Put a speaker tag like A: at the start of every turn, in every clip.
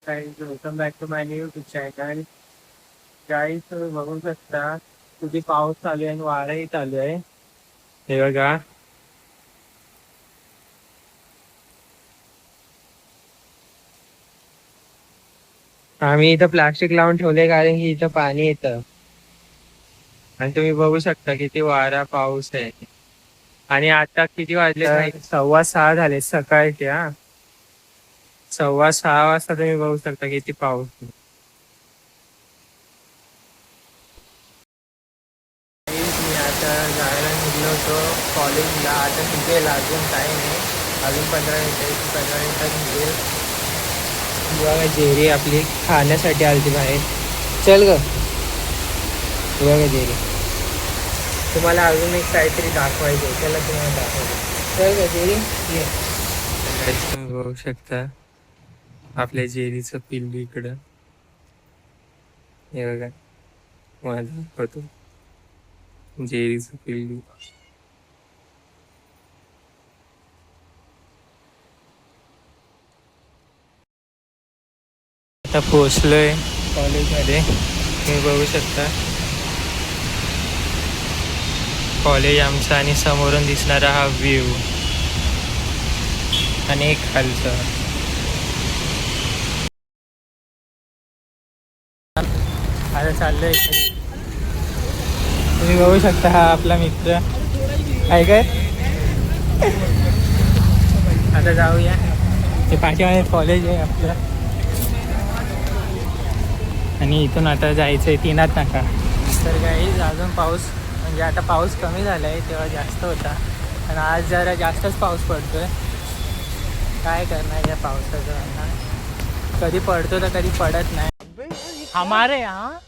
A: Guys welcome back to my new YouTube channel. Guys तुम्ही बघू शकता किती पाऊस चालू आहे आणि वाराही चालू आहे. हे बघा आम्ही इथं प्लास्टिक लावून ठेवले कारण की इथं पाणी येतं आणि तुम्ही बघू शकता किती वारा पाऊस आहे. आणि आता किती वाजले? 6:15 झाले सकाळचे. 6:15 वाजता तुम्ही बघू शकता किती पाऊस आहे. मी आता जायला निघलो होतो कॉलेजला. आता निघेल अजून काही नाही, अजून 15 मिनिटात निघेल. बघा जेरी आपली खाण्यासाठी आली बाहेर. चल ग. बघा जेरी, तुम्हाला अजून एक काहीतरी दाखवायचं. त्याला तुम्हाला दाखवायचं. चल ग जेरी ये. तुम्ही बघू शकता आपल्या जेरीचं पिल्लू इकडं. हे बघा माझा होतो जेरीचं पिल्लू. आता पोचलोय कॉलेजमध्ये. तुम्ही बघू शकता कॉलेज आमचं आणि समोरून दिसणारा हा व्ह्यू आणि एक खालचा. आता चाललोय. तुम्ही बघू शकता हा आपला मित्र आहे काय. आता जाऊया. ते पाठीमागे कॉलेज आहे आपलं आणि इथून आता जायचं आहे तीनात नाका. तर काही अजून पाऊस म्हणजे आता पाऊस कमी झाला आहे, तेव्हा जास्त होता आणि आज जरा जास्तच पाऊस पडतोय. काय करणार या पावसाचं, कधी पडतो तर कधी पडत नाही.
B: हमारे यहाँ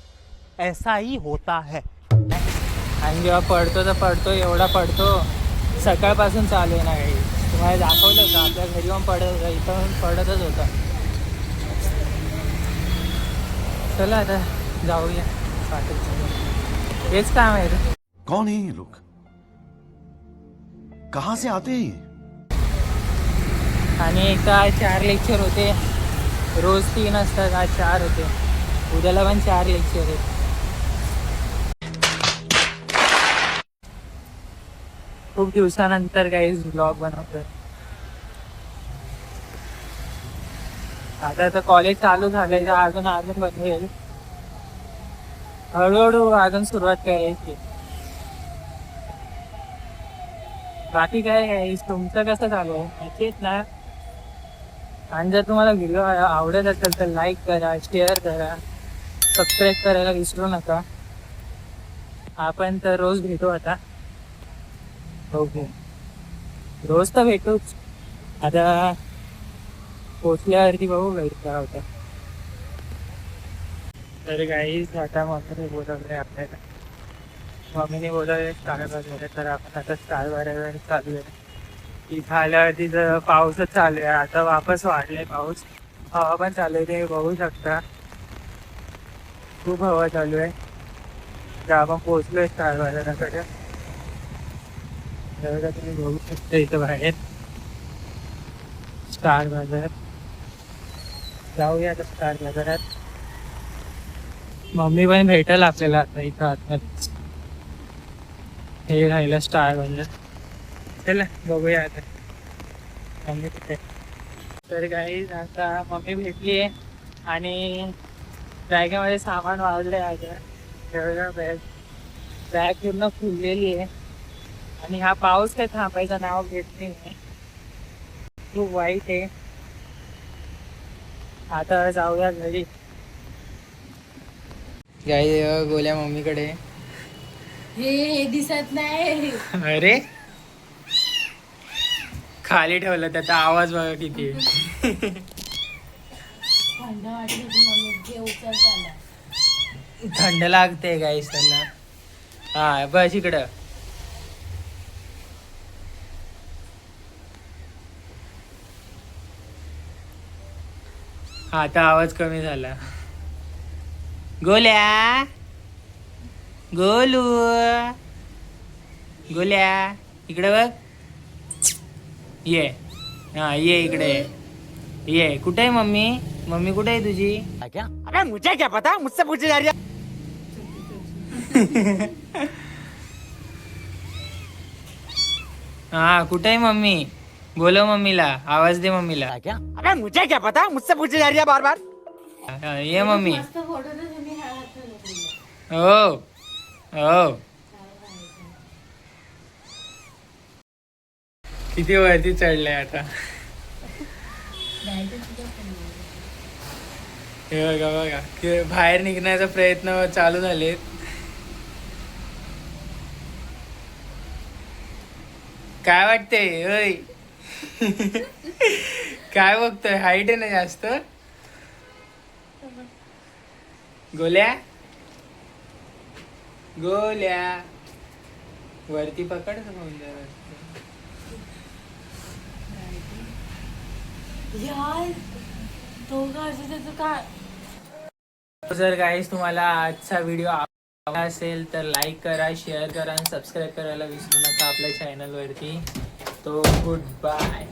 B: ऐसा ही होता है.
A: आणि जेव्हा पडतो तर पडतो, एवढा पडतो सकाळपासून चालू आहे ना. काही तुम्हाला दाखवलं होतं आपल्या घरी पण पडत होता, इथं पण पडतच होता. चला आता जाऊया. हेच काम आहे रे.
C: कौन है ये लोग, कहाँ से आते हैं ये?
A: आणि एकदा 4 लेक्चर होते, रोज 3 असतात, आज 4 होते. उद्याला पण 4 लेक्चर आहेत. खूप दिवसानंतर काही ब्लॉग बनवतोय. आता तर कॉलेज चालू झालंय, अजून बनवेल. हळूहळू अजून सुरुवात करायची. बाकी काय तुमचं कसं चालू आहे माहितीच ना. आणि जर तुम्हाला व्हिडिओ आवडत असेल तर लाईक करा, शेअर करा, सबस्क्राईब करायला विसरू नका. आपण तर रोज भेटू आता. ओके, रोज तर भेटूच. आता पोचल्यावरती बघू काय होतं. तर काही आता मम्मीने बोलवलंय आपल्याला. मम्मीने बोलवलंय स्टार वगैरे, तर आपण आता स्टार वगैरे चालू आहे. इथं आल्यावरती जर पाऊसच चालू आहे. आता वापस वाढलाय पाऊस, हवा पण चालू आहे. तुम्ही बघू शकता खूप हवा चालू आहे. तर आपण पोचलोय स्टार बाजाराकडे. तुम्ही बघू शकता इथं बाहेर स्टार बाजार. जाऊया आता स्टार बाजारात. मम्मी पण भेटेल आपल्याला आता इथं आतमध्ये. हे राहिलं स्टार बाजार. चला बघूया आता मम्मी कुठे. तर काही आता मम्मी भेटली आहे आणि बॅगेमध्ये सामान वाढलं आहे. आता बॅग पूर्ण फुललेली आहे आणि हा पाऊस काय थांबायचं नाव घेत नाही. खूप वाईट आहे. आता जाऊया घरी. गाई गोल्या मम्मीकडे.
D: हे दिसत नाही.
A: अरे खाली ठेवलं, त्याचा आवाज बघा किती.
D: थंड वाटली की मम्मी घे उचलता आला.
A: थंड लागते गाईस त्यांना. हा बस इकडं. आता आवाज कमी झाला. गोल्या गोलू गोल्या इकडे बघ. ये. हा ये इकडे ये. कुठे आहे मम्मी? मम्मी कुठे आहे तुझी?
B: अबे मुझे क्या पता, मुझसे पूछे जा रही है.
A: हा कुठे आहे मम्मी? बोलव मम्मीला, आवाज दे मम्मीला.
B: अबे मुझे क्या पता, मुझसे पूछे जा रही है बार बार.
A: ये मम्मी.
D: मस्त फोटो तर तुम्ही हा हात ठेवला.
A: हो हो. किती वरती चढलंय आता.
D: जायचं तुझ्या फोनवर.
A: हे बघा बघा की बाहेर निघण्याचा प्रयत्न चालू झालेत. काय वाटतंय होय? काय बघतोय? हाईट आहे ना जास्त. गोल्या गोल्या वरती पकड फोन जरा.
D: यार तो का असं त्याचं काय.
A: जर गाईस तुम्हाला आजचा व्हिडिओ आवडला असेल तर लाईक करा, शेअर करा आणि सबस्क्राईब करायला विसरू नका आपल्या चॅनलवरती. तो गुड बाय.